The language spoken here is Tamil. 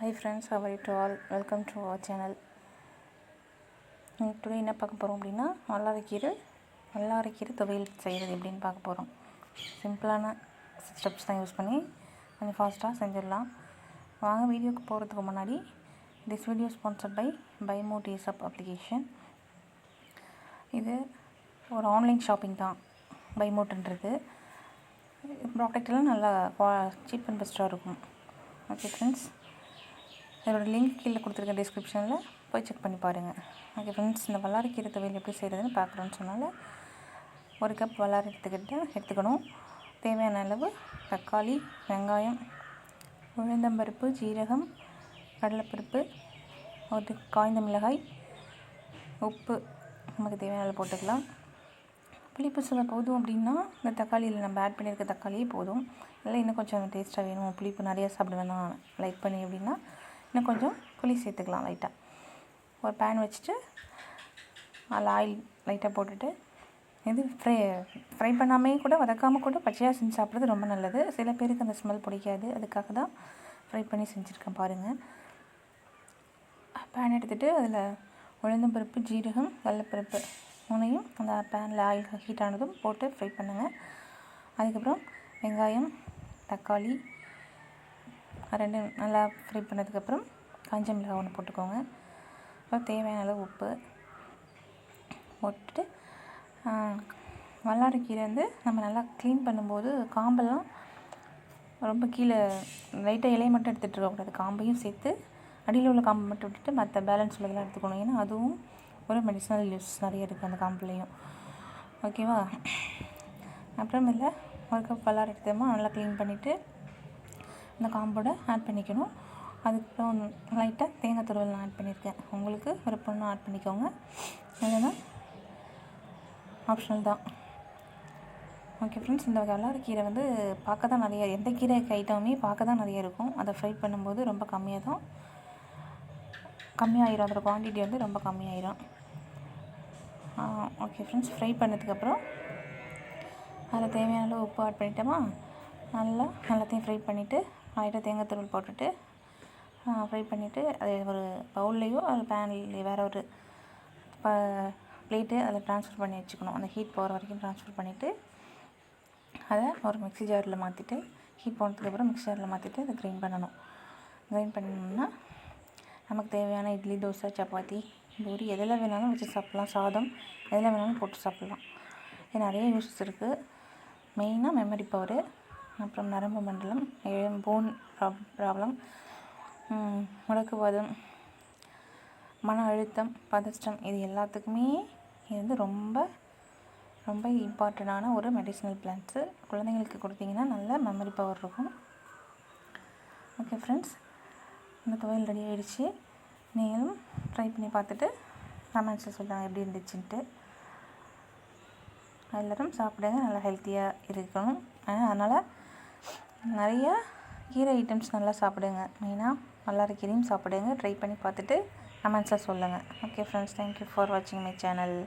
Hi friends, how are you to all? Welcome to our channel. Today என்ன பார்க்க போகிறோம் அப்படின்னா வல்லாரைக்கீரை துவையல் செய்கிறது எப்படின்னு பார்க்க போகிறோம். சிம்பிளான ஸ்டெப்ஸ் தான் யூஸ் பண்ணி கொஞ்சம் ஃபாஸ்ட்டாக செஞ்சிடலாம். வாங்க வீடியோக்கு போகிறதுக்கு முன்னாடி திஸ் வீடியோ ஸ்பான்சர்ட் பை பைமோட் ஈஸப் அப்ளிகேஷன். இது ஒரு ஆன்லைன் ஷாப்பிங் தான் பைமோட்ன்றது. ப்ராடக்டெல்லாம் நல்லா சீப் அண்ட் பெஸ்ட்டாக இருக்கும். ஓகே ஃப்ரெண்ட்ஸ், இதோட லிங்க் கீழே கொடுத்துருக்க டிஸ்கிரிப்ஷனில் போய் செக் பண்ணி பாருங்கள். ஓகே ஃப்ரெண்ட்ஸ், இந்த வல்லாரைக்கீரை துவையல் எப்படி செய்கிறதுன்னு பார்க்குறோன்னு சொன்னால் 1 கப் வல்லாரை எடுத்துக்கணும். தேவையான அளவு தக்காளி, வெங்காயம், உளுந்தம்பருப்பு, ஜீரகம், கடலைப்பருப்பு, ஒரு காய்ந்த மிளகாய், உப்பு நமக்கு தேவையான அளவு போட்டுக்கலாம். புளிப்பு சுவை போதும் அப்படின்னா இந்த தக்காளியில் நம்ம ஆட் பண்ணியிருக்க தக்காளியே போதும். இல்லை இன்னும் கொஞ்சம் டேஸ்ட்டாக வேணும், புளிப்பு நிறையா சாப்பிட வேணாம் லைக் பண்ணி அப்படின்னா இன்னும் கொஞ்சம் புளி சேர்த்துக்கலாம். லைட்டாக ஒரு பேன் வச்சுட்டு அதில் ஆயில் லைட்டாக போட்டுட்டு இது ஃப்ரை பண்ணாமே கூட வதக்காமல் கூட பச்சையாக செஞ்சு சாப்பிட்றது ரொம்ப நல்லது. சில பேருக்கு அந்த ஸ்மெல் பிடிக்காது, அதுக்காக தான் ஃப்ரை பண்ணி செஞ்சுருக்கேன் பாருங்கள். பேன் எடுத்துகிட்டு அதில் உளுந்தம்பருப்பு, ஜீரகம், வெள்ளைப்பருப்பு மூணையும் அந்த பேனில் ஆயில் ஹீட் ஆனதும் போட்டு ஃப்ரை பண்ணுங்கள். அதுக்கப்புறம் வெங்காயம், தக்காளி 2 நல்லா ஃப்ரை பண்ணதுக்கப்புறம் காஞ்ச மிளகாய் 1 போட்டுக்கோங்க. அப்புறம் தேவையான அளவு உப்பு போட்டுட்டு வல்லாரைக்கீரை வந்து நம்ம நல்லா க்ளீன் பண்ணும்போது காம்பெல்லாம் ரொம்ப கீழே லைட்டாக இலையை மட்டும் எடுத்துகிட்டு இருக்கக்கூடாது, காம்பையும் சேர்த்து அடியில் உள்ள காம்பை மட்டும் விட்டுட்டு மற்ற பேலன்ஸ் உள்ளதெல்லாம் எடுத்துக்கணும். ஏன்னா அதுவும் ஒரு மெடிசனல் யூஸ் நிறைய இருக்குது அந்த காம்புலேயும். ஓகேவா? அப்புறம் இல்லை 1 கப் வல்லாரை எடுத்தோமா நல்லா க்ளீன் பண்ணிவிட்டு அந்த காம்போட ஆட் பண்ணிக்கணும். அதுக்கப்புறம் லைட்டாக தேங்காய் துருவல் நான் ஆட் பண்ணியிருக்கேன். உங்களுக்கு விருப்பம்னா ஆட் பண்ணிக்கோங்க, இல்லைன்னா ஆப்ஷனல் தான். ஓகே ஃப்ரெண்ட்ஸ், இந்த வல்லாரைக்கீரை வந்து பார்க்க தான் நிறைய, எந்த கீரை ஐட்டமுமே பார்க்க தான் நிறைய இருக்கும். அதை ஃப்ரை பண்ணும்போது ரொம்ப கம்மியாயிரும், அதோட குவான்டிட்டி வந்து ரொம்ப கம்மியாயிரும். ஓகே ஃப்ரெண்ட்ஸ், ஃப்ரை பண்ணதுக்கப்புறம் அதில் தேவையான அளவு உப்பு ஆட் பண்ணிட்டோமா, எல்லாத்தையும் ஃப்ரை பண்ணிவிட்டு லைட்டாக தேங்காய் துருவல் போட்டுட்டு ஃப்ரை பண்ணிவிட்டு அது ஒரு பவுல்லையோ அது பேன்லேயோ வேறு ஒரு பிளேட்டு அதில் ட்ரான்ஸ்ஃபர் பண்ணி வச்சுக்கணும். அந்த ஹீட் போகிற வரைக்கும் ட்ரான்ஸ்ஃபர் பண்ணிவிட்டு அதை ஒரு மிக்ஸி ஜாரில் மாற்றிட்டு ஹீட் போனதுக்கப்புறம் மிக்ஸி ஜாரில் மாற்றிட்டு அதை கிரைண்ட் பண்ணணும். கிரைண்ட் பண்ணணும்னா நமக்கு தேவையான இட்லி, தோசை, சப்பாத்தி, பூரி எதில் வேணாலும் வச்சு சாப்பிட்லாம். சாதம் எதில் வேணாலும் போட்டு சாப்பிட்லாம். இது நிறைய யூஸஸ் இருக்குது. மெயினாக மெமரி பவரு, அப்புறம் நரம்பு மண்டலம், போன் ப்ராப்ளம், முடக்குவாதம், மன அழுத்தம், பதஷ்டம், இது எல்லாத்துக்குமே இது வந்து ரொம்ப ரொம்ப இம்பார்ட்டண்டான ஒரு மெடிசினல் பிளான்ட்ஸு. குழந்தைங்களுக்கு கொடுத்தீங்கன்னா நல்ல மெமரி பவர் இருக்கும். ஓகே ஃப்ரெண்ட்ஸ், இந்த துவையல் ரெடி ஆகிடுச்சு. நீங்களும் ட்ரை பண்ணி பார்த்துட்டு கமெண்ட்ஸில் சொல்லுங்கள் எப்படி இருந்துச்சுன்ட்டு. எல்லோரும் சாப்பிடுங்க, நல்லா ஹெல்த்தியாக இருக்கணும். அதனால் நிறையா கீரை ஐட்டம்ஸ் நல்லா சாப்பிடுங்க. மெயினாக வல்லாரைக்கீரையும் சாப்பிடுங்க. ட்ரை பண்ணி பார்த்துட்டு கமெண்ட்ஸில் சொல்லுங்கள். ஓகே ஃப்ரெண்ட்ஸ், தேங்க்யூ ஃபார் வாட்சிங் மை சேனல்.